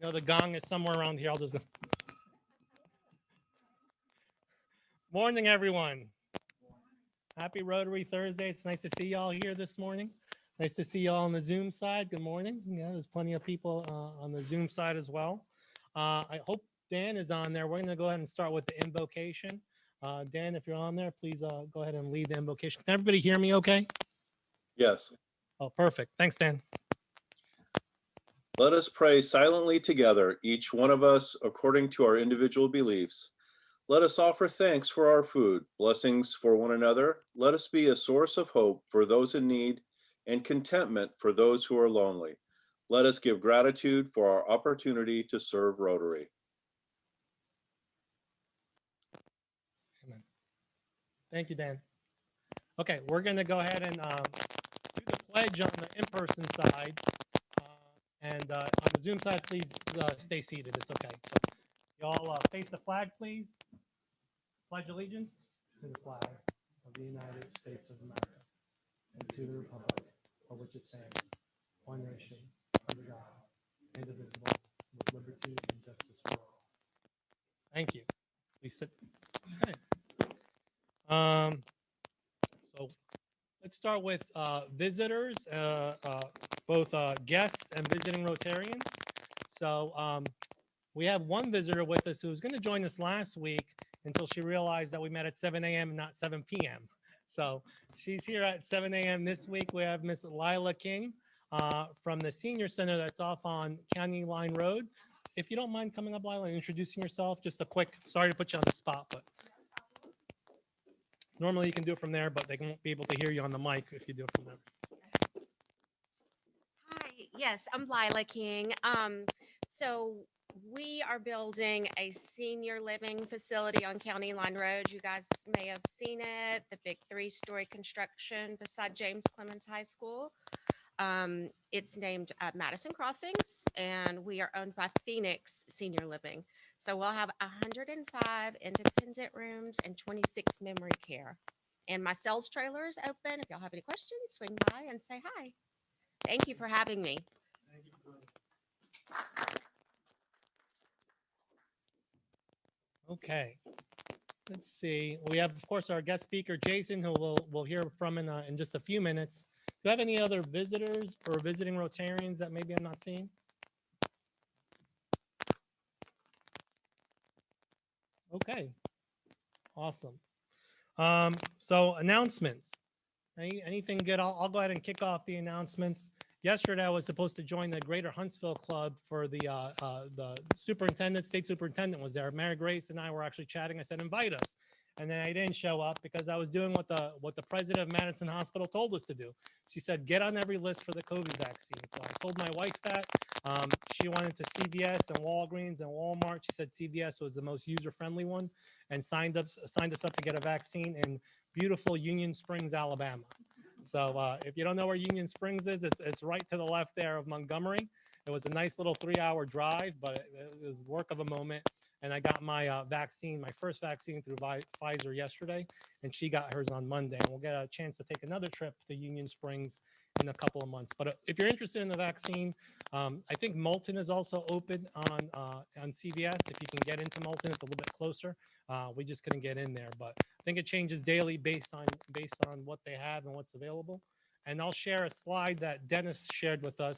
know, the gong is somewhere around here. I'll just go. Morning, everyone. Happy Rotary Thursday. It's nice to see y'all here this morning. Nice to see y'all on the Zoom side. Good morning. Yeah, there's plenty of people on the Zoom side as well. I hope Dan is on there. We're going to go ahead and start with the invocation. Dan, if you're on there, please go ahead and lead the invocation. Can everybody hear me okay? Yes. Oh, perfect. Thanks, Dan. Let us pray silently together, each one of us according to our individual beliefs. Let us offer thanks for our food, blessings for one another. Let us be a source of hope for those in need and contentment for those who are lonely. Let us give gratitude for our opportunity to serve Rotary. Amen. Thank you, Dan. Okay, we're going to go ahead and do the pledge on the in-person side. And on the Zoom side, please stay seated. It's okay. So y'all face the flag, please. Pledge allegiance to the flag of the United States of America and to the republic for which it stands, one nation, under God, indivisible, with liberty and justice for all. Thank you. Please sit. Okay. So let's start with visitors, both guests and visiting Rotarians. So we have one visitor with us who was going to join us last week until she realized that we met at 7 a.m. and not 7 p.m. So she's here at 7 a.m. this week. We have Miss Lila King from the Senior Center that's off on County Line Road. If you don't mind coming up, Lila, and introducing yourself, just a quick, sorry to put you on the spot, but normally you can do it from there, but they won't be able to hear you on the mic if you do it from there. Hi, yes, I'm Lila King. So we are building a senior living facility on County Line Road. You guys may have seen it, the big 3-story construction beside James Clemens High School. It's named Madison Crossings, and we are owned by Phoenix Senior Living. So we'll have 105 independent rooms and 26 memory care. And my sales trailer is open. If y'all have any questions, swing by and say hi. Thank you for having me. Thank you. Okay, let's see. We have, of course, our guest speaker, Jason, who we'll hear from in just a few minutes. Do you have any other visitors or visiting Rotarians that maybe I'm not seeing? Okay, awesome. So announcements. Anything good? I'll go ahead and kick off the announcements. Yesterday, I was supposed to join the Greater Huntsville Club for the superintendent, state superintendent was there. Mary Grace and I were actually chatting. I said, invite us. And then I didn't show up because I was doing what the president of Madison Hospital told us to do. She said, get on every list for the COVID vaccine. So I told my wife that. She wanted to CVS and Walgreens and Walmart. She said CVS was the most user-friendly one and signed us up to get a vaccine in beautiful Union Springs, Alabama. So if you don't know where Union Springs is, it's right to the left there of Montgomery. It was a nice little 3-hour drive, but it was work of a moment. And I got my vaccine, my first vaccine through Pfizer yesterday, and she got hers on Monday. And we'll get a chance to take another trip to Union Springs in a couple of months. But if you're interested in the vaccine, I think Moulton is also open on CVS. If you can get into Moulton, it's a little bit closer. We just couldn't get in there, but I think it changes daily based on what they have and what's available. And I'll share a slide that Dennis shared with us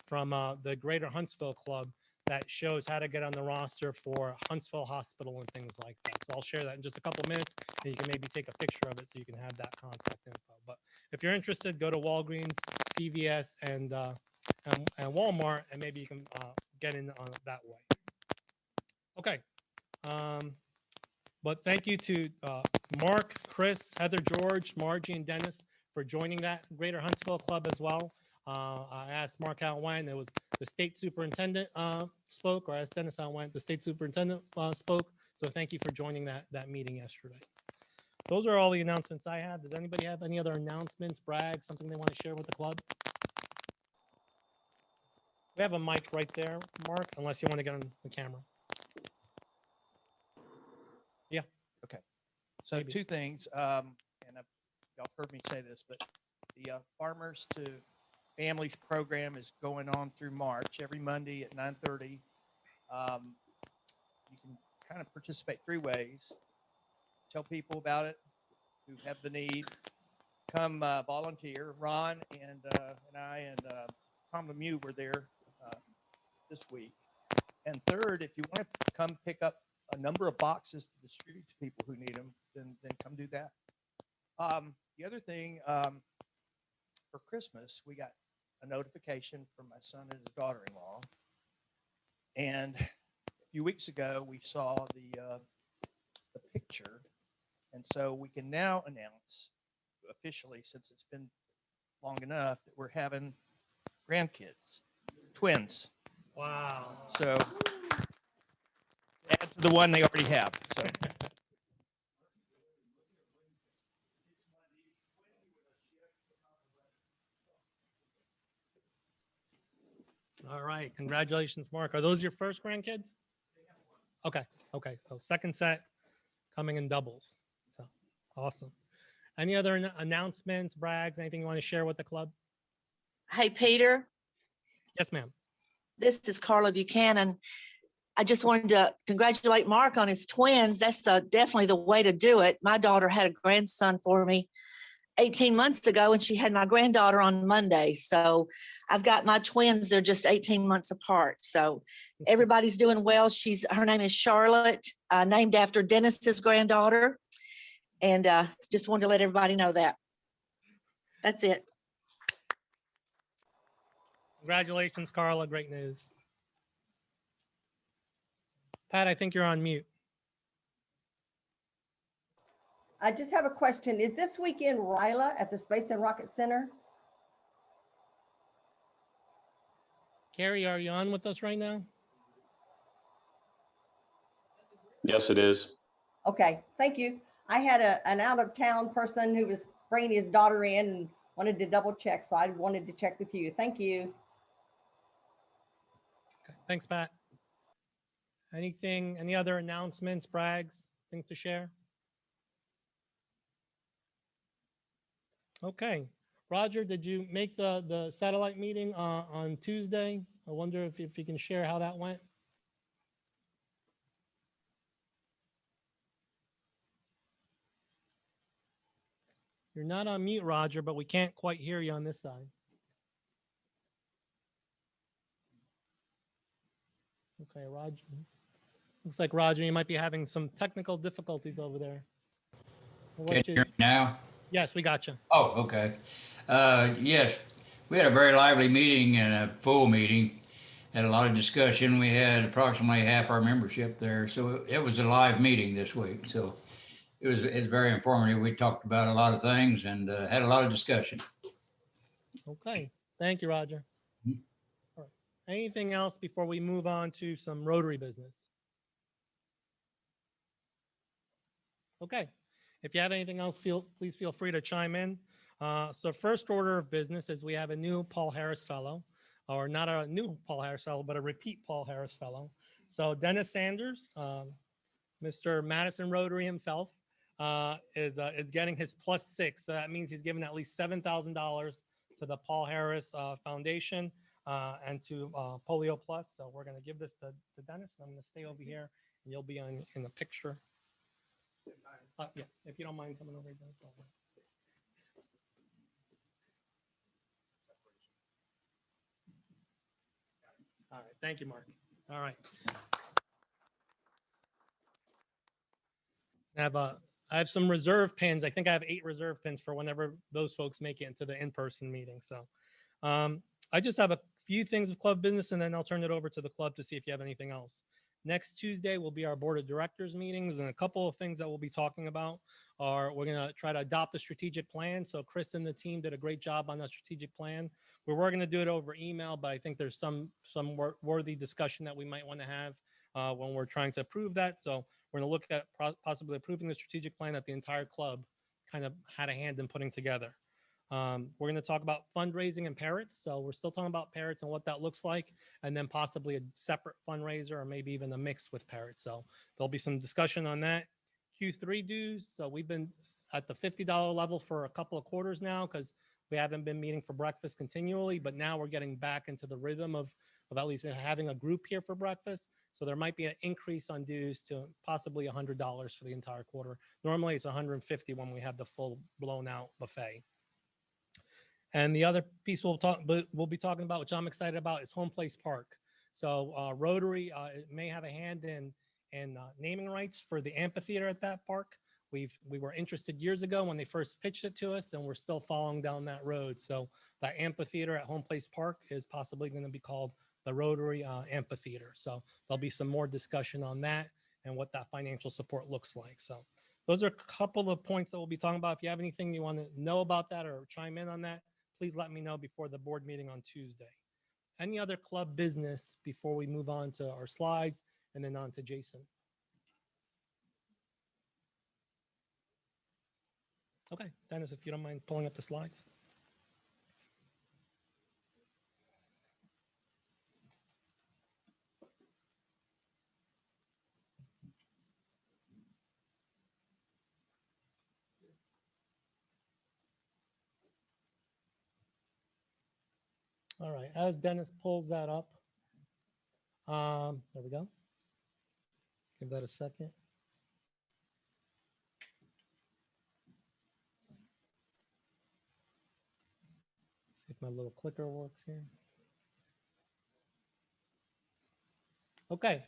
from the Greater Huntsville Club that shows how to get on the roster for Huntsville Hospital and things like that. So I'll share that in just a couple of minutes, and you can maybe take a picture of it so you can have that contact info. But if you're interested, go to Walgreens, CVS, and Walmart, and maybe you can get in on it that way. Okay. But thank you to Mark, Chris, Heather, George, Margie, and Dennis for joining that Greater Huntsville Club as well. I asked Mark how it went. It was the state superintendent spoke, or I asked Dennis how it went. The state superintendent spoke. So thank you for joining that meeting yesterday. Those are all the announcements I have. Does anybody have any other announcements, brag, something they want to share with the club? We have a mic right there, Mark, unless you want to get on the camera. Yeah. Okay. So Maybe. two things, and y'all heard me say this, but the Farmers to Families program is going on through March every Monday at 9:30. You can kind of participate 3 ways. Tell people about it who have the need. Come volunteer. Ron and I and Tom Lemieux were there this week. And third, if you want to come pick up a number of boxes to distribute to people who need them, then come do that. The other thing, for Christmas, we got a notification from my son and his daughter-in-law. And a few weeks ago, we saw the picture. And so we can now announce officially, since it's been long enough, that we're having grandkids, twins. Wow. So add to the one they already have. So All right. Congratulations, Mark. Are those your first grandkids? Okay. Okay. So second set coming in doubles. So awesome. Any other announcements, brags, anything you want to share with the club? Hey, Peter, Yes, ma'am. this is Carla Buchanan. I just wanted to congratulate Mark on his twins. That's definitely the way to do it. My daughter had a grandson for me 18 months ago, and she had my granddaughter on Monday. So I've got my twins. They're just 18 months apart. So everybody's doing well. Her name is Charlotte, named after Dennis's granddaughter. And just wanted to let everybody know that. That's it. Congratulations, Carla. Great news. Pat, I think you're on mute. I just have a question. Is this weekend RILA at the Space and Rocket Center? Carrie, are you on with us right now? Yes, it is. Okay, thank you. I had an out-of-town person who was bringing his daughter in and wanted to double check, so I wanted to check with you. Thank you. Okay. Thanks, Pat. Any other announcements, brags, things to share? Okay. Roger, did you make the satellite meeting on Tuesday? I wonder if you can share how that went. You're not on mute, Roger, but we can't quite hear you on this side. Okay, Roger. Looks like, Roger, you might be having some technical difficulties over there. We'll Can let you you- hear me now? Yes, we got you. Oh, okay. Yes, we had a very lively meeting and a full meeting. Had a lot of discussion. We had approximately half our membership there. So it was a live meeting this week. So it's very informative. We talked about a lot of things and had a lot of discussion. Okay. Thank you, Roger. Mhm. All right. Anything else before we move on to some Rotary business? Okay. If you have anything else, please feel free to chime in. So first order of business is we have a new Paul Harris Fellow, or not a new Paul Harris Fellow, but a repeat Paul Harris Fellow. So Dennis Sanders, Mr. Madison Rotary himself, is getting his +6. So that means he's given at least $7,000 to the Paul Harris Foundation and to Polio Plus. So we're going to give this to Dennis. I'm going to stay over here, and you'll be in the picture. Yeah, if you don't mind coming over, Dennis. All right, thank you, Mark. All right. I have some reserve pins. I think I have 8 reserve pins for whenever those folks make it into the in-person meeting. So I just have a few things of club business, and then I'll turn it over to the club to see if you have anything else. Next Tuesday will be our board of directors meetings, and a couple of things that we'll be talking about are we're going to try to adopt a strategic plan. So Chris and the team did a great job on that strategic plan. We were going to do it over email, but I think there's some worthy discussion that we might want to have when we're trying to approve that. So we're going to look at possibly approving the strategic plan that the entire club kind of had a hand in putting together. We're going to talk about fundraising and parrots. So we're still talking about parrots and what that looks like, and then possibly a separate fundraiser or maybe even a mix with parrots. So there'll be some discussion on that. Q3 dues. So we've been at the $50 level for a couple of quarters now because we haven't been meeting for breakfast continually, but now we're getting back into the rhythm of of at least having a group here for breakfast. So there might be an increase on dues to possibly $100 for the entire quarter. Normally it's 150 when we have the full blown out buffet. And the other piece we'll be talking about, which I'm excited about, is Home Place Park. So Rotary may have a hand in naming rights for the amphitheater at that park. We were interested years ago when they first pitched it to us, and we're still following down that road. So that amphitheater at Home Place Park is possibly going to be called the Rotary Amphitheater. So there'll be some more discussion on that and what that financial support looks like. So those are a couple of points that we'll be talking about. If you have anything you want to know about that or chime in on that, please let me know before the board meeting on Tuesday. Any other club business before we move on to our slides and then on to Jason? Okay, Dennis, if you don't mind pulling up the slides. All right, as Dennis pulls that up, there we go. Give that a second. See if my little clicker works here. Okay,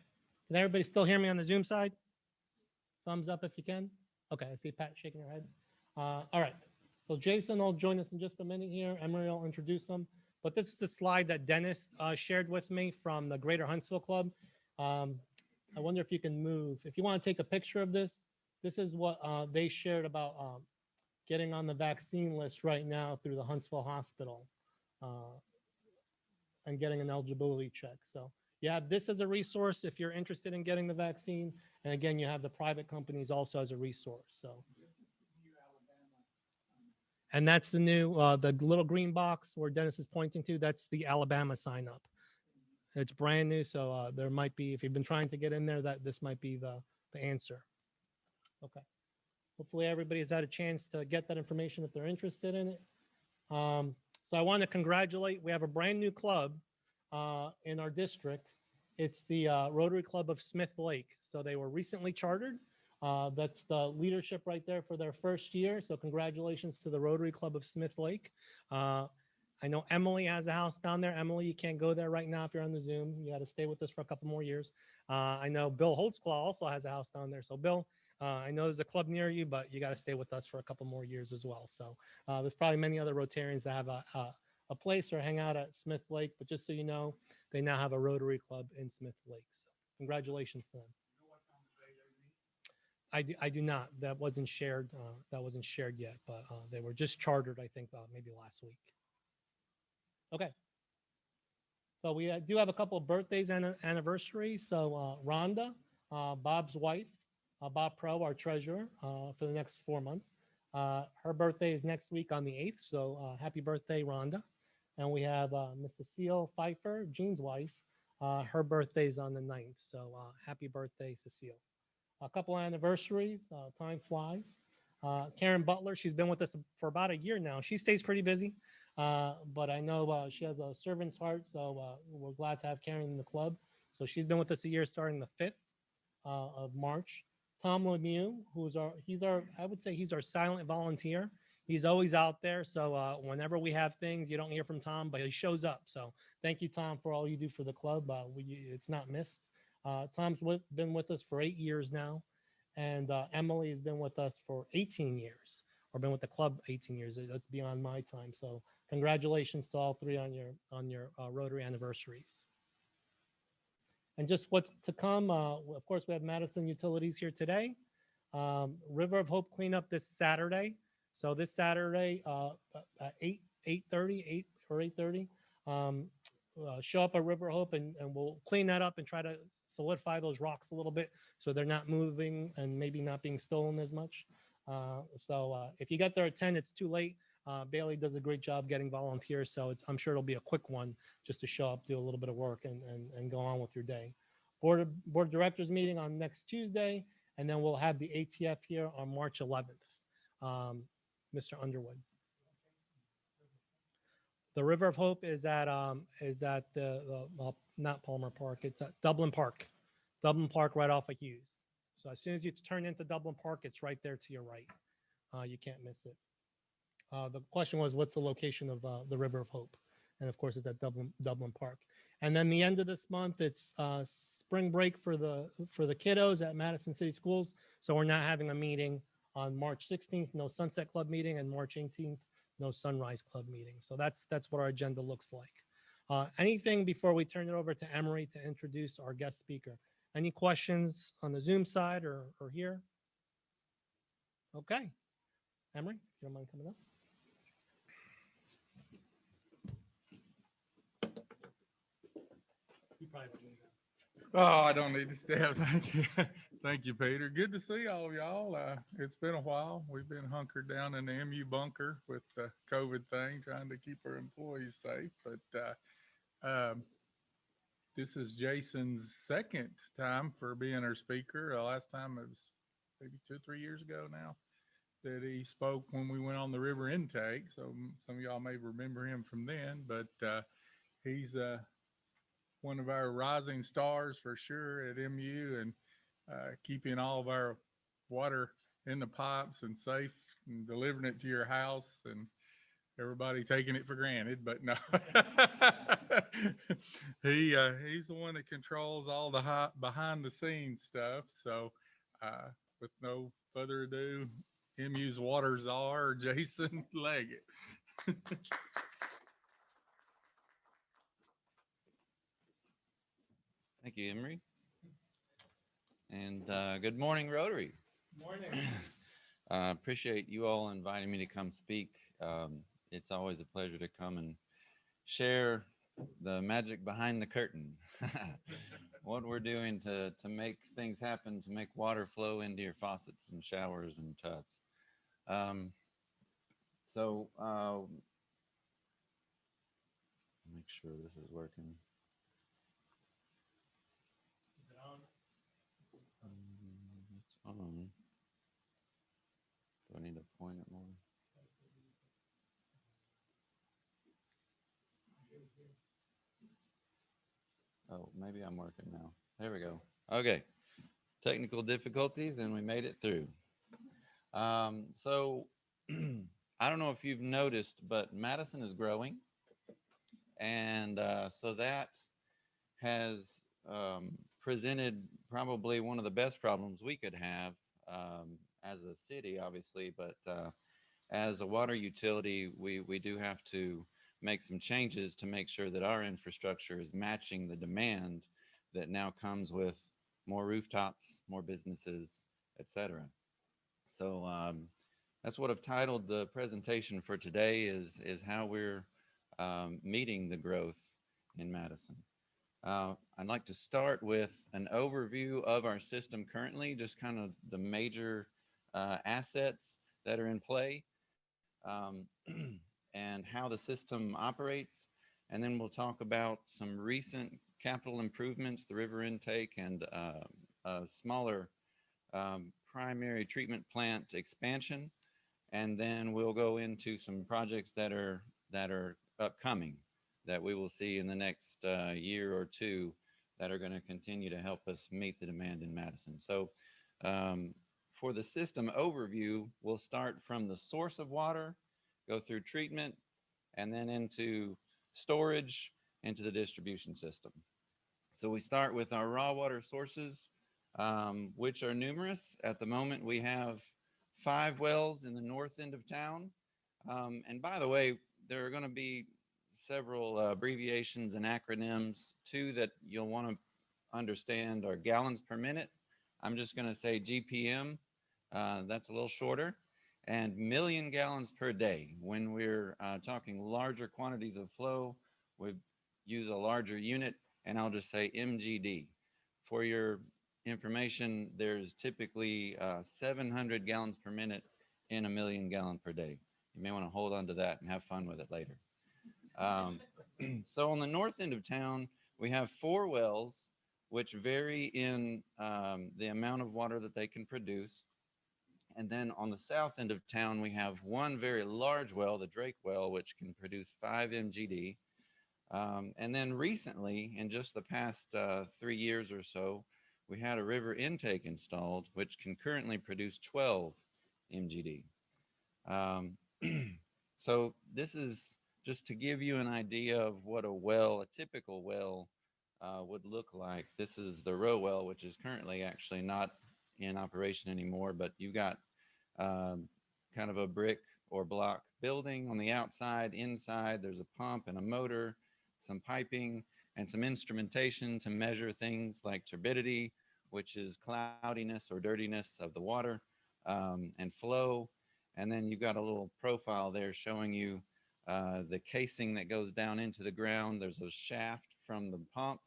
can everybody still hear me on the Zoom side? Thumbs up if you can. Okay, I see Pat shaking her head. All right, so Jason will join us in just a minute here. Emery will introduce him. But this is the slide that Dennis shared with me from the Greater Huntsville Club. I wonder if you can move. If you want to take a picture of this, this is what they shared about getting on the vaccine list right now through the Huntsville Hospital and getting an eligibility check. So you have this as a resource if you're interested in getting the vaccine. And again, you have the private companies also as a resource. So. And that's the new, the little green box where Dennis is pointing to, that's the Alabama sign up. It's brand new, so there might be, if you've been trying to get in there, that this might be the answer. Okay. Hopefully everybody's had a chance to get that information if they're interested in it. So I want to congratulate, we have a brand new club in our district. It's the Rotary Club of Smith Lake. So they were recently chartered. That's the leadership right there for their first year. So congratulations to the Rotary Club of Smith Lake. I know Emily has a house down there. Emily, you can't go there right now if you're on the Zoom. You got to stay with us for a couple more years. I know Bill Holtzclaw also has a house down there. So Bill, I know there's a club near you, but you got to stay with us for a couple more years as well. So there's probably many other Rotarians that have a place or hang out at Smith Lake. But just so you know, they now have a Rotary Club in Smith Lake. So congratulations to them. I do not. That wasn't shared. That wasn't shared yet, but they were just chartered, I think, maybe last week. Okay. So we do have a couple of birthdays and anniversaries. So Rhonda, Bob's wife, Bob Pro, our treasurer for the next 4 months. Her birthday is next week on the 8th. So happy birthday, Rhonda. And we have Miss Cecile Pfeiffer, Jean's wife. Her birthday is on the 9th. So happy birthday, Cecile. A couple anniversaries, time flies. Karen Butler, she's been with us for about a year now. She stays pretty busy, but I know she has a servant's heart, so we're glad to have Karen in the club. So she's been with us a year starting the 5th of March. Tom Lemieux, I would say he's our silent volunteer. He's always out there, so whenever we have things, you don't hear from Tom, but he shows up. So thank you, Tom, for all you do for the club. It's not missed. Tom's been with us for 8 years now, and Emily has been with us for 18 years, or been with the club 18 years. That's beyond my time. So congratulations to all three on your Rotary anniversaries. And just what's to come, of course, we have Madison Utilities here today. River of Hope cleanup this Saturday. So this Saturday at 8:30. Show up at River Hope and we'll clean that up and try to solidify those rocks a little bit so they're not moving and maybe not being stolen as much. So if you get there at 10, it's too late. Bailey does a great job getting volunteers, so I'm sure it'll be a quick one just to show up, do a little bit of work and go on with your day. Board of Directors meeting on next Tuesday, and then we'll have the ATF here on March 11th. Mr. Underwood. The River of Hope is at not Palmer Park. It's at Dublin Park. Dublin Park right off of Hughes. So as soon as you turn into Dublin Park, it's right there to your right. You can't miss it. The question was, what's the location of the River of Hope? And of course, it's at Dublin Park. And then the end of this month, it's spring break for the kiddos at Madison City Schools. So we're not having a meeting on March 16th, no Sunset Club meeting, and March 18th, no Sunrise Club meeting. So that's what our agenda looks like. Anything before we turn it over to Emery to introduce our guest speaker? Any questions on the Zoom side or here? Okay. Emery, if you don't mind coming up. You probably don't need that. Oh, I don't need to step. Thank you. Thank you, Peter. Good to see all of y'all. It's been a while. We've been hunkered down in the MU bunker with the COVID thing, trying to keep our employees safe. But this is Jason's second time for being our speaker. Last time it was maybe 2 or 3 years ago now that he spoke when we went on the river intake. So some of y'all may remember him from then, but he's one of our rising stars for sure at MU, and keeping all of our water in the pipes and safe and delivering it to your house, and everybody taking it for granted. But no, he's the one that controls all the behind the scenes stuff. So with no further ado, MU's water czar, Jason Leggett. Thank you, Emery. And good morning, Rotary. Morning. Appreciate you all inviting me to come speak. It's always a pleasure to come and share the magic behind the curtain. What we're doing to make things happen, to make water flow into your faucets and showers and tubs. Make sure this is working. It's on. Do I need to point it more? Oh, maybe I'm working now. There we go. Okay. Technical difficulties, and we made it through. So I don't know if you've noticed, but Madison is growing. And so that has presented probably one of the best problems we could have as a city, obviously, but as a water utility, we do have to make some changes to make sure that our infrastructure is matching the demand that now comes with more rooftops, more businesses, etc. So that's what I've titled the presentation for today is how we're meeting the growth in Madison. I'd like to start with an overview of our system currently, just kind of the major assets that are in play and how the system operates. And then we'll talk about some recent capital improvements, the river intake, and a smaller primary treatment plant expansion. And then we'll go into some projects that are upcoming that we will see in the next year or two that are going to continue to help us meet the demand in Madison. So for the system overview, we'll start from the source of water, go through treatment, and then into storage, into the distribution system. So we start with our raw water sources, which are numerous. At the moment, we have 5 wells in the north end of town. And by the way, there are going to be several abbreviations and acronyms. 2 that you'll want to understand are gallons per minute. I'm just going to say GPM. That's a little shorter. And million gallons per day. When we're talking larger quantities of flow, we use a larger unit, and I'll just say MGD. For your information, there's typically 700 gallons per minute in a million gallon per day. You may want to hold on to that and have fun with it later. So on the north end of town, we have 4 wells, which vary in the amount of water that they can produce. And then on the south end of town, we have one very large well, the Drake well, which can produce 5 MGD. And then recently, in just the past 3 years or so, we had a river intake installed, which can currently produce 12 MGD. So this is just to give you an idea of what a typical well would look like. This is the row well, which is currently actually not in operation anymore, but you've got kind of a brick or block building on the outside. Inside, there's a pump and a motor, some piping, and some instrumentation to measure things like turbidity, which is cloudiness or dirtiness of the water, and flow. And then you've got a little profile there showing you the casing that goes down into the ground. There's a shaft from the pump,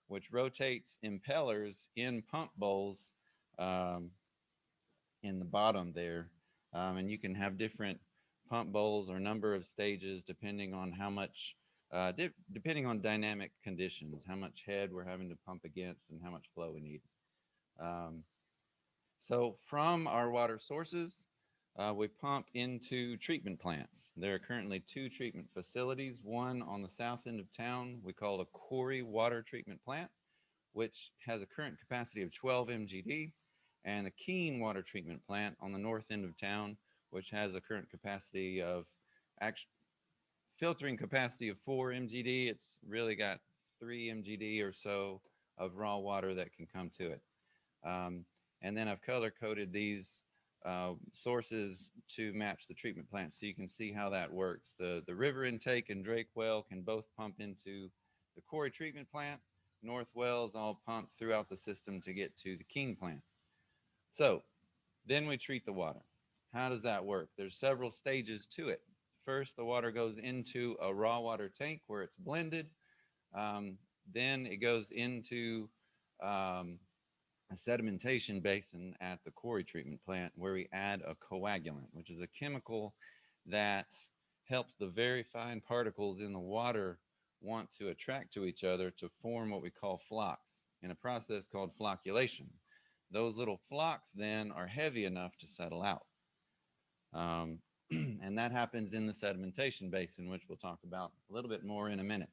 which rotates impellers in pump bowls in the bottom there. And you can have different pump bowls or number of stages depending on how much, depending on dynamic conditions, how much head we're having to pump against and how much flow we need. So from our water sources, we pump into treatment plants. There are currently 2 treatment facilities, one on the south end of town we call the Quarry Water Treatment Plant, which has a current capacity of 12 MGD, and the Keene Water Treatment Plant on the north end of town, which has a current capacity of filtering capacity of 4 MGD. It's really got 3 MGD or so of raw water that can come to it. And then I've color coded these sources to match the treatment plant so you can see how that works. The river intake and Drake well can both pump into the Quarry treatment plant. North wells all pump throughout the system to get to the King plant. So then we treat the water. How does that work? There's several stages to it. First, the water goes into a raw water tank where it's blended. Then it goes into a sedimentation basin at the Quarry treatment plant where we add a coagulant, which is a chemical that helps the very fine particles in the water want to attract to each other to form what we call flocks in a process called flocculation. Those little flocks then are heavy enough to settle out. And that happens in the sedimentation basin, which we'll talk about a little bit more in a minute.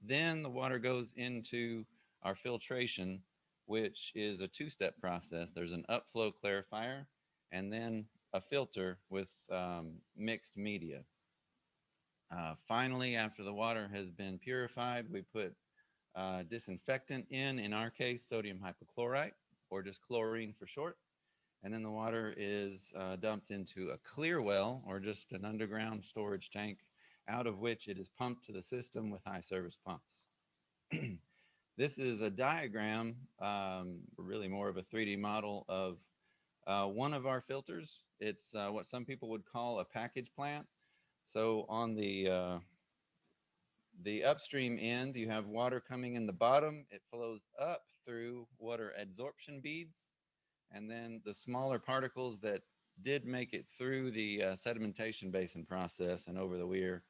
Then the water goes into our filtration, which is a 2-step process. There's an upflow clarifier and then a filter with mixed media. Finally, after the water has been purified, we put disinfectant in our case, sodium hypochlorite, or just chlorine for short. And then the water is dumped into a clear well, or just an underground storage tank, out of which it is pumped to the system with high service pumps. This is a diagram, really more of a 3D model of one of our filters. It's what some people would call a package plant. So on the upstream end, you have water coming in the bottom. It flows up through water adsorption beads. And then the smaller particles that did make it through the sedimentation basin process and over the weir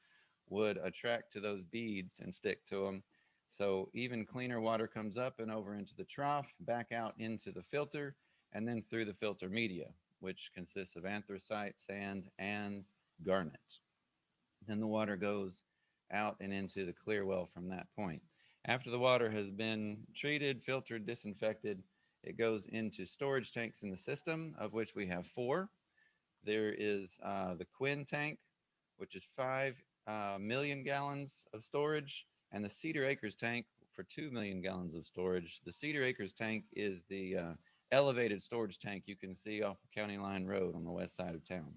would attract to those beads and stick to them. So even cleaner water comes up and over into the trough, back out into the filter, and then through the filter media, which consists of anthracite, sand, and garnet. Then the water goes out and into the clear well from that point. After the water has been treated, filtered, disinfected, it goes into storage tanks in the system, of which we have 4. There is the Quinn tank, which is 5 million gallons of storage, and the Cedar Acres tank for 2 million gallons of storage. The Cedar Acres tank is the elevated storage tank you can see off of County Line Road on the west side of town.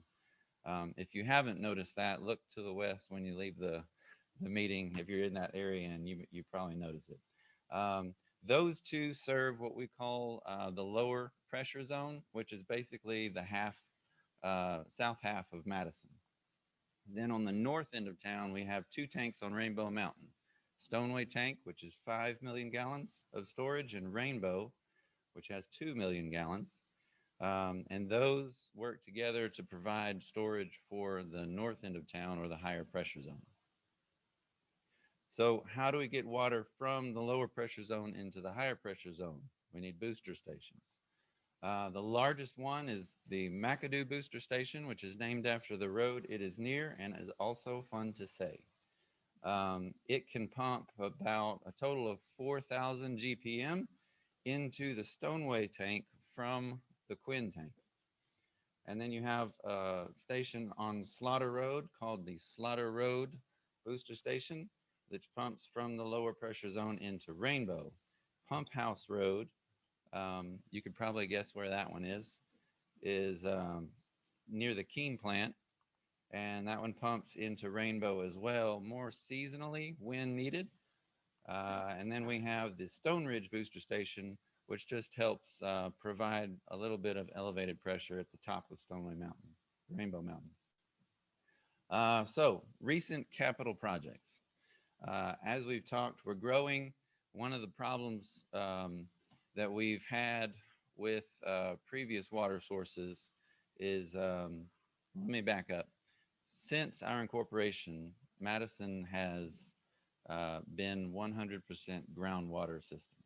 If you haven't noticed that, look to the west when you leave the meeting. If you're in that area, and you probably notice it. Those 2 serve what we call the lower pressure zone, which is basically the south half of Madison. Then on the north end of town, we have 2 tanks on Rainbow Mountain. Stoneway tank, which is 5 million gallons of storage, and Rainbow, which has 2 million gallons. And those work together to provide storage for the north end of town, or the higher pressure zone. So how do we get water from the lower pressure zone into the higher pressure zone? We need booster stations. The largest one is the McAdoo Booster Station, which is named after the road it is near and is also fun to say. It can pump about a total of 4,000 GPM into the Stoneway tank from the Quinn tank. And then you have a station on Slaughter Road called the Slaughter Road Booster Station, which pumps from the lower pressure zone into Rainbow. Pump House Road, you could probably guess where that one is near the Keene plant. And that one pumps into Rainbow as well, more seasonally when needed. And then we have the Stone Ridge Booster Station, which just helps provide a little bit of elevated pressure at the top of Stoneway Mountain, Rainbow Mountain. So recent capital projects. As we've talked, we're growing. One of the problems that we've had with previous water sources is, let me back up. Since our incorporation, Madison has been 100% groundwater system.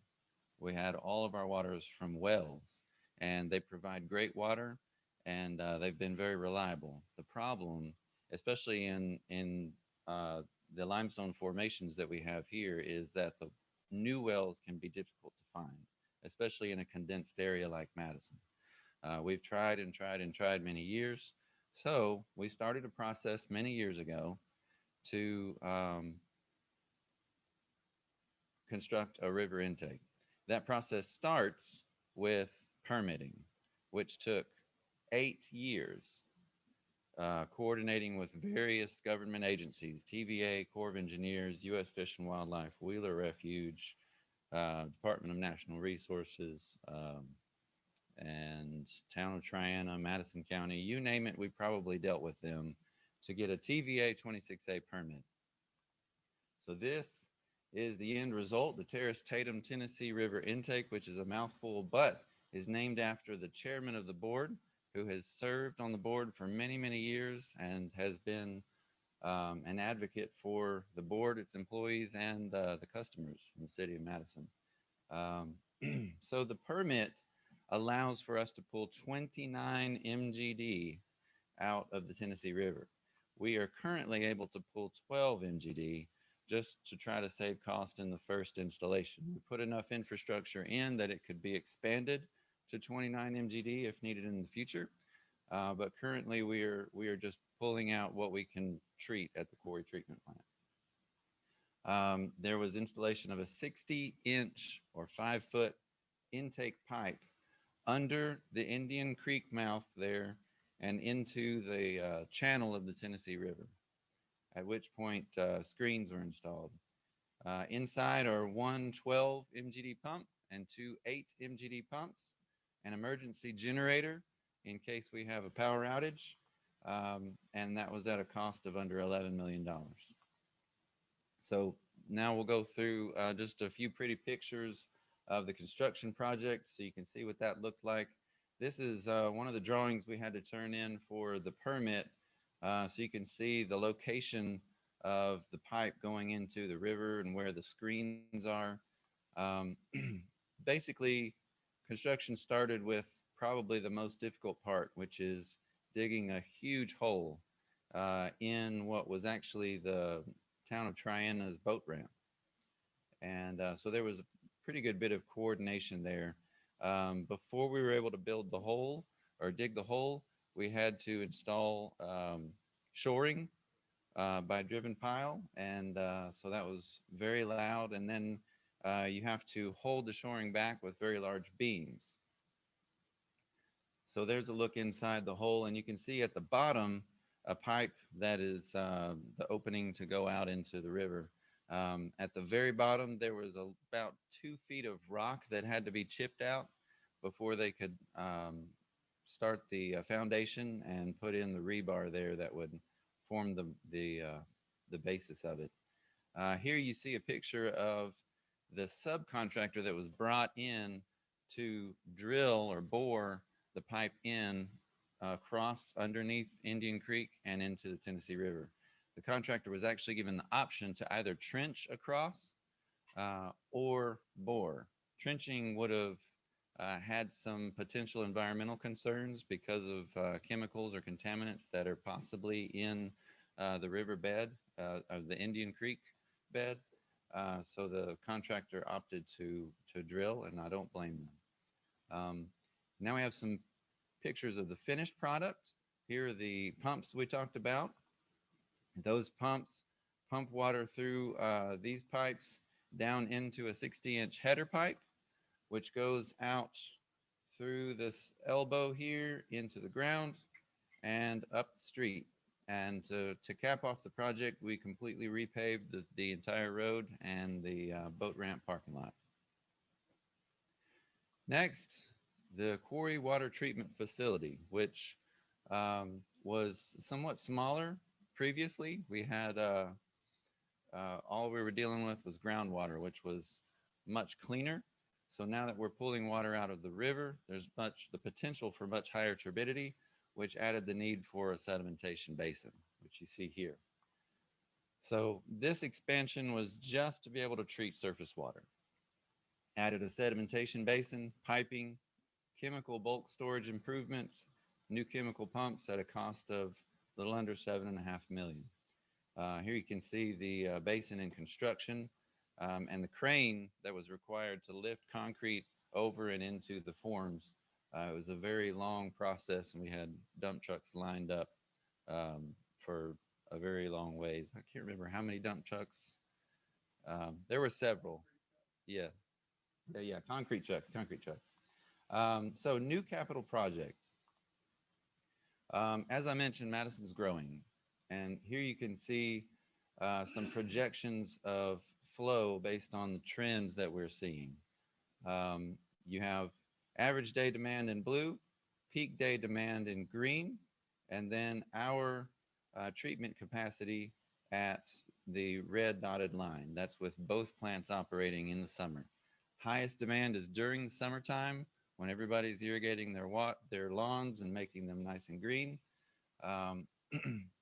We had all of our waters from wells, and they provide great water, and they've been very reliable. The problem, especially in the limestone formations that we have here, is that the new wells can be difficult to find, especially in a condensed area like Madison. We've tried and tried and tried many years. So we started a process many years ago to construct a river intake. That process starts with permitting, which took 8 years, coordinating with various government agencies, TVA, Corps of Engineers, U.S. Fish and Wildlife, Wheeler Refuge, Department of National Resources, and Town of Triana, Madison County, you name it, we probably dealt with them to get a TVA 26A permit. So this is the end result, the TERRIS TATUM Tennessee River Intake, which is a mouthful, but is named after the chairman of the board, who has served on the board for many, many years and has been an advocate for the board, its employees, and the customers in the city of Madison. So the permit allows for us to pull 29 MGD out of the Tennessee River. We are currently able to pull 12 MGD just to try to save cost in the first installation. We put enough infrastructure in that it could be expanded to 29 MGD if needed in the future. But currently we are just pulling out what we can treat at the quarry treatment plant. There was installation of a 60-inch or 5-foot intake pipe under the Indian Creek mouth there and into the channel of the Tennessee River, at which point screens were installed. Inside are one 12 MGD pump and two 8 MGD pumps, an emergency generator in case we have a power outage, and that was at a cost of under $11 million. So now we'll go through just a few pretty pictures of the construction project so you can see what that looked like. This is one of the drawings we had to turn in for the permit, so you can see the location of the pipe going into the river and where the screens are. Basically, construction started with probably the most difficult part, which is digging a huge hole in what was actually the town of Triana's boat ramp. And so there was a pretty good bit of coordination there. Before we were able to build the hole or dig the hole, we had to install shoring by driven pile. And so that was very loud. And then you have to hold the shoring back with very large beams. So there's a look inside the hole, and you can see at the bottom a pipe that is the opening to go out into the river. At the very bottom, there was about 2 feet of rock that had to be chipped out before they could start the foundation and put in the rebar there that would form the basis of it. Here you see a picture of the subcontractor that was brought in to drill or bore the pipe in across underneath Indian Creek and into the Tennessee River. The contractor was actually given the option to either trench across or bore. Trenching would have had some potential environmental concerns because of chemicals or contaminants that are possibly in the riverbed of the Indian Creek bed. So the contractor opted to drill, and I don't blame them. Now we have some pictures of the finished product. Here are the pumps we talked about. Those pumps pump water through these pipes down into a 60-inch header pipe, which goes out through this elbow here into the ground and up the street. And to cap off the project, we completely repaved the entire road and the boat ramp parking lot. Next, the quarry water treatment facility, which was somewhat smaller previously. We had all we were dealing with was groundwater, which was much cleaner. So now that we're pulling water out of the river, there's the potential for much higher turbidity, which added the need for a sedimentation basin, which you see here. So this expansion was just to be able to treat surface water. Added a sedimentation basin, piping, chemical bulk storage improvements, new chemical pumps at a cost of a little under $7.5 million. Here you can see the basin in construction and the crane that was required to lift concrete over and into the forms. It was a very long process, and we had dump trucks lined up for a very long ways. I can't remember how many dump trucks. There were several. Yeah, concrete trucks. So new capital project. As I mentioned, Madison's growing. And here you can see some projections of flow based on the trends that we're seeing. You have average day demand in blue, peak day demand in green, and then our treatment capacity at the red dotted line. That's with both plants operating in the summer. Highest demand is during the summertime when everybody's irrigating their lawns and making them nice and green.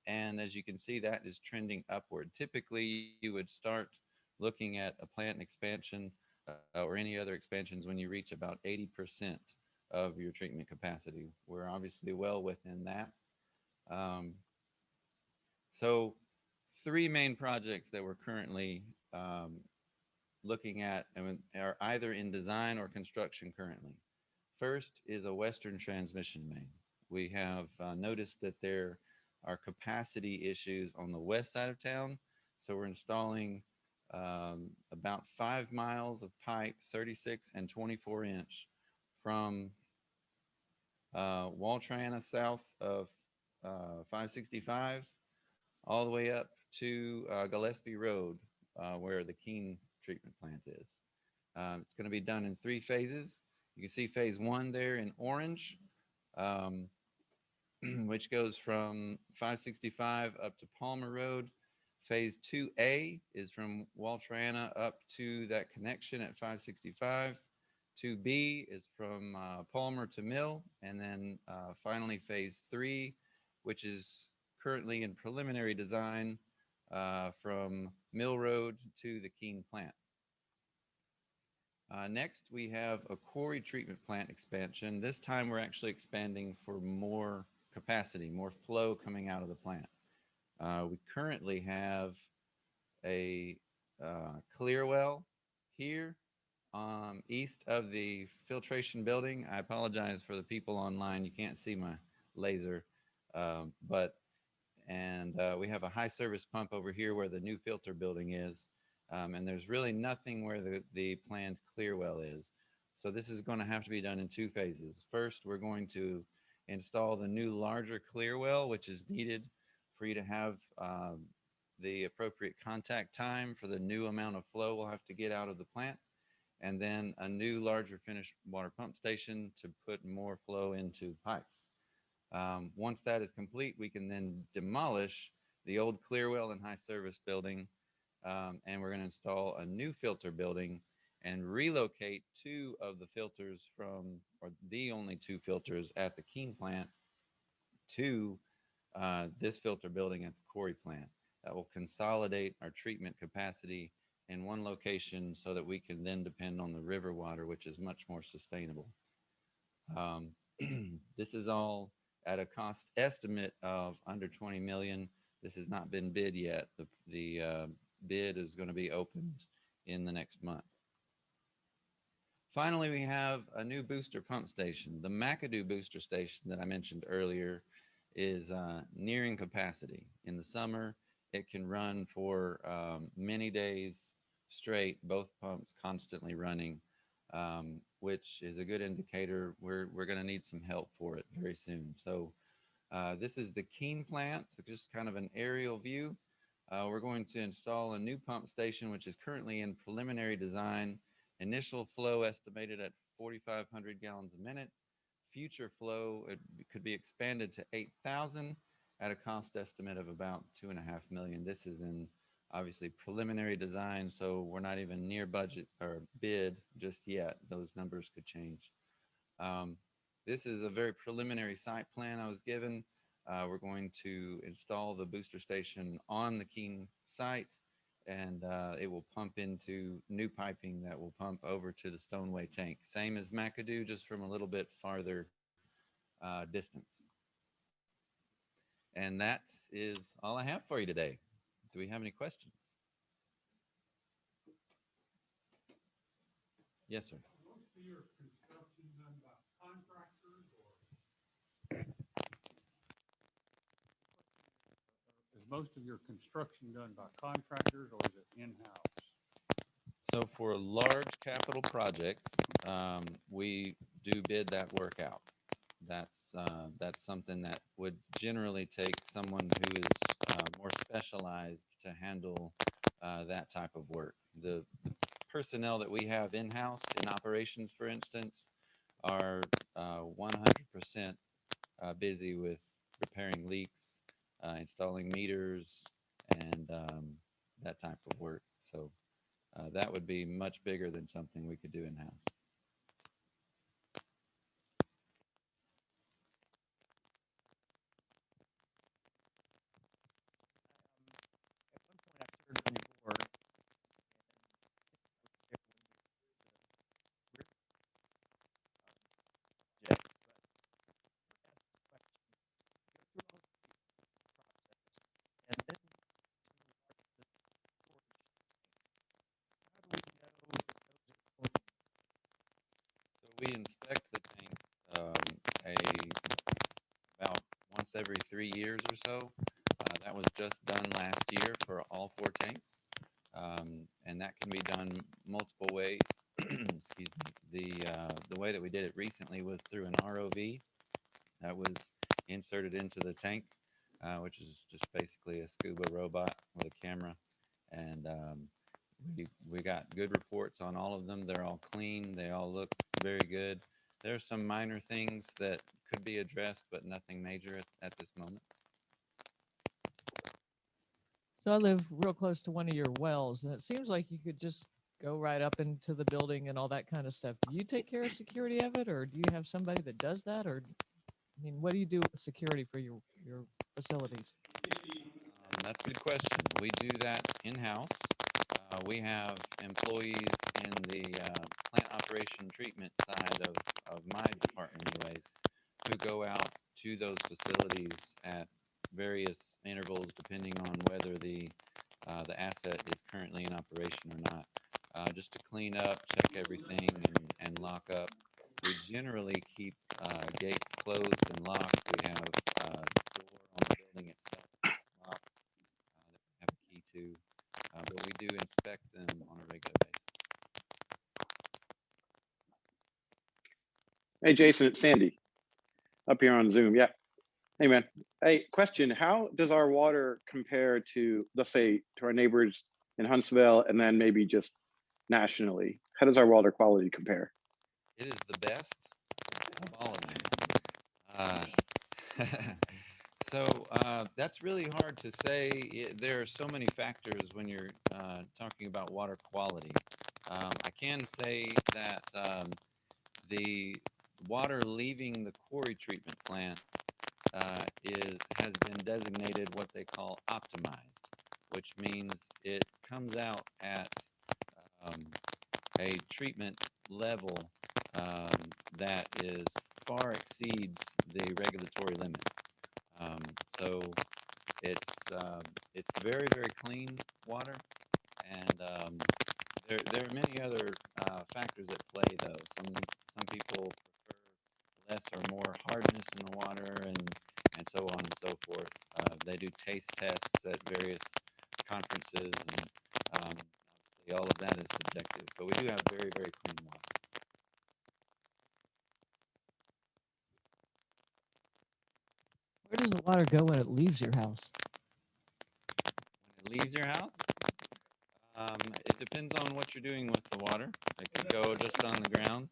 And as you can see, that is trending upward. Typically, you would start looking at a plant expansion or any other expansions when you reach about 80% of your treatment capacity. We're obviously well within that. So 3 main projects that we're currently looking at and are either in design or construction currently. First is a western transmission main. We have noticed that there are capacity issues on the west side of town. So we're installing about 5 miles of pipe, 36 and 24 inch from Wall Triana south of 565 all the way up to Gillespie Road where the Keene treatment plant is. It's going to be done in 3 phases. You can see phase 1 there in orange, which goes from 565 up to Palmer Road. Phase 2A is from Wall Triana up to that connection at 565. 2B is from Palmer to Mill. And then finally phase 3, which is currently in preliminary design from Mill Road to the Keene plant. Next, we have a quarry treatment plant expansion. This time we're actually expanding for more capacity, more flow coming out of the plant. We currently have a clear well here east of the filtration building. I apologize for the people online. You can't see my laser, we have a high service pump over here where the new filter building is. And there's really nothing where the planned clear well is. So this is going to have to be done in 2 phases. First, we're going to install the new larger clear well, which is needed for you to have the appropriate contact time for the new amount of flow we'll have to get out of the plant. And then a new larger finished water pump station to put more flow into pipes. Once that is complete, we can then demolish the old clear well and high service building. And we're going to install a new filter building and relocate 2 of the filters or the only 2 filters at the Keene plant to this filter building at the quarry plant. That will consolidate our treatment capacity in one location so that we can then depend on the river water, which is much more sustainable. This is all at a cost estimate of under 20 million. This has not been bid yet. The bid is going to be opened in the next month. Finally, we have a new booster pump station. The McAdoo booster station that I mentioned earlier is nearing capacity. In the summer, it can run for many days straight, both pumps constantly running, which is a good indicator. We're going to need some help for it very soon. So this is the Keene plant, so just kind of an aerial view. We're going to install a new pump station, which is currently in preliminary design. Initial flow estimated at 4,500 gallons a minute. Future flow, it could be expanded to 8,000 at a cost estimate of about $2.5 million. This is in obviously preliminary design, so we're not even near budget or bid just yet. Those numbers could change. This is a very preliminary site plan I was given. We're going to install the booster station on the Keene site, and it will pump into new piping that will pump over to the Stoneway tank. Same as McAdoo, just from a little bit farther distance. And that is all I have for you today. Do we have any questions? Yes, sir. Most of your construction done by contractors, or is most of your construction done by contractors, or is it in-house? So for large capital projects, we do bid that work out. That's something that would generally take someone who is more specialized to handle that type of work. The personnel that we have in-house in operations, for instance, are 100% busy with repairing leaks, installing meters, and that type of work. So that would be much bigger than something we could do in-house. At one point, I served on your board. So we inspect the tanks about once every 3 years or so. That was just done last year for all 4 tanks. And that can be done multiple ways. Excuse me. The way that we did it recently was through an ROV that was inserted into the tank, which is just basically a scuba robot with a camera. And we got good reports on all of them. They're all clean. They all look very good. There are some minor things that could be addressed, but nothing major at this moment. So I live real close to one of your wells, and it seems like you could just go right up into the building and all that kind of stuff. Do you take care of security of it, or do you have somebody that does that? Or, I mean, what do you do with security for your facilities? That's a good question. We do that in-house. We have employees in the plant operation treatment side of my department anyways, who go out to those facilities at various intervals depending on whether the asset is currently in operation or not, just to clean up, check everything, and lock up. We generally keep gates closed and locked. We have a door on the building itself locked that we have a key to, but we do inspect them on a regular basis. Hey, Jason, it's Sandy up here on Zoom. Yeah. Hey, man. Hey, question. How does our water compare to, let's say, to our neighbors in Huntsville and then maybe just nationally? How does our water quality compare? It is the best of all of them. So that's really hard to say. There are so many factors when you're talking about water quality. I can say that the water leaving the quarry treatment plant has been designated what they call optimized, which means it comes out at a treatment level that is far exceeds the regulatory limit. So it's very, very clean water, and there are many other factors at play though. Some people prefer less or more hardness in the water, and so on and so forth. They do taste tests at various conferences, and obviously all of that is subjective. But we do have very, very clean water. Where does the water go when it leaves your house? When it leaves your house, it depends on what you're doing with the water. It could go just on the ground,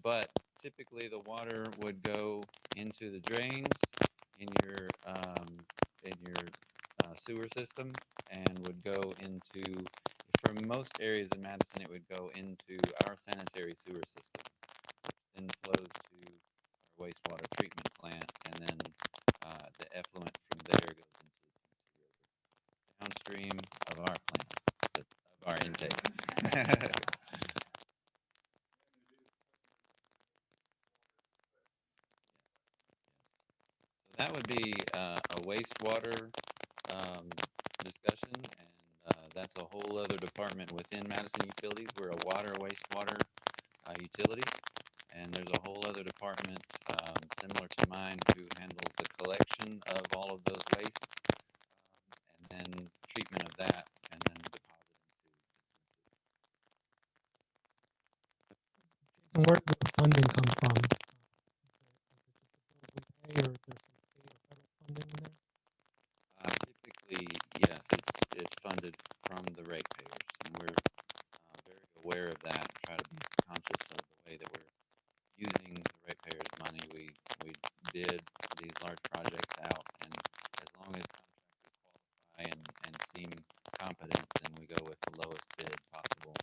but typically the water would go into the drains in your sewer system, and would go into, for most areas in Madison, it would go into our sanitary sewer system, then flows to our wastewater treatment plant, and then the effluent from there goes into the river, downstream of our plant, of our intake. So that would be a wastewater discussion, and that's a whole other department within Madison Utilities. We're a water wastewater utility, and there's a whole other department similar to mine who handles the collection of all of those wastes, and then treatment of that, and then deposit And where does the funding come from? Is it just the bills we pay, or is there some state or federal funding in there? Typically, yes, it's funded from the ratepayers, and we're very aware of that. Try to be conscious of the way that we're using the ratepayers' money. We bid these large projects out, and as long as contractors qualify and seem competent, then we go with the lowest bid possible.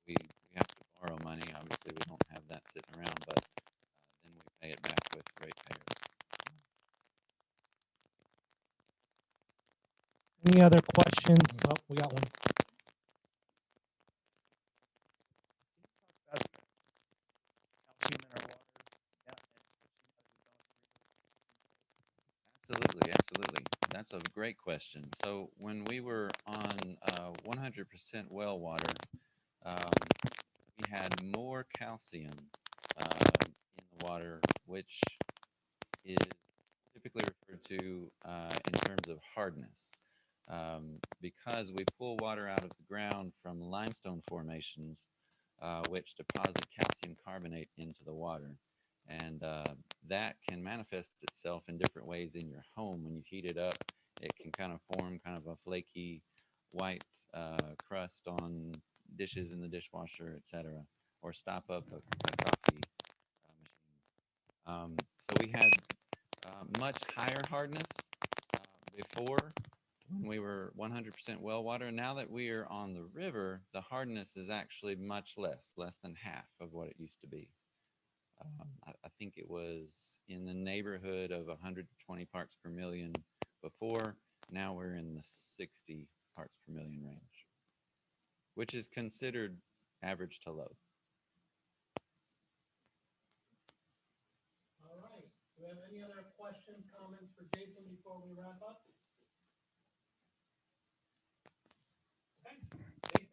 We have to borrow money. Obviously, we don't have that sitting around, but then we pay it back with ratepayers. Any other questions? Oh, we got one. Absolutely, absolutely. That's a great question. So when we were on 100% well water, we had more calcium in the water, which is typically referred to in terms of hardness. Because we pull water out of the ground from limestone formations, which deposit calcium carbonate into the water. And that can manifest itself in different ways in your home. When you heat it up, it can kind of form kind of a flaky white crust on dishes in the dishwasher, etc., or stop up a coffee machine. So we had much higher hardness before, when we were 100% well water. Now that we are on the river, the hardness is actually much less than half of what it used to be. I think it was in the neighborhood of 120 parts per million before. Now we're in the 60 parts per million range, which is considered average to low. All right. Do we have any other questions, comments for Jason before we wrap up? Okay. Jason.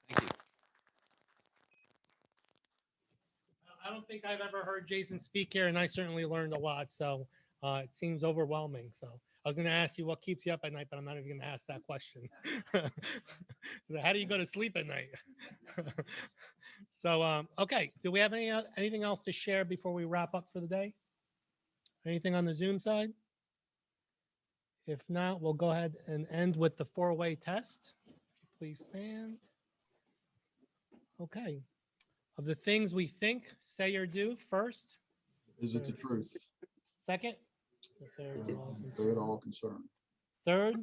Thank you. I don't think I've ever heard Jason speak here, and I certainly learned a lot. So it seems overwhelming. So I was going to ask you what keeps you up at night, but I'm not even going to ask that question. How do you go to sleep at night? So, okay. Do we have anything else to share before we wrap up for the day? Anything on the Zoom side? If not, we'll go ahead and end with the four-way test. Please stand. Okay. Of the things we think, say, or do, first. Is it the truth? Second. Third, all concerned. Third.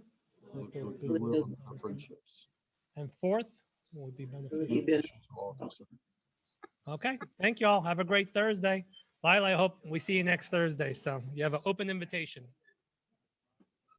Look goodwill in our friendships. And fourth would be beneficial. Beneficial to all concerned. Okay. Thank you all. Have a great Thursday. Lila, I hope we see you next Thursday. So you have an open invitation.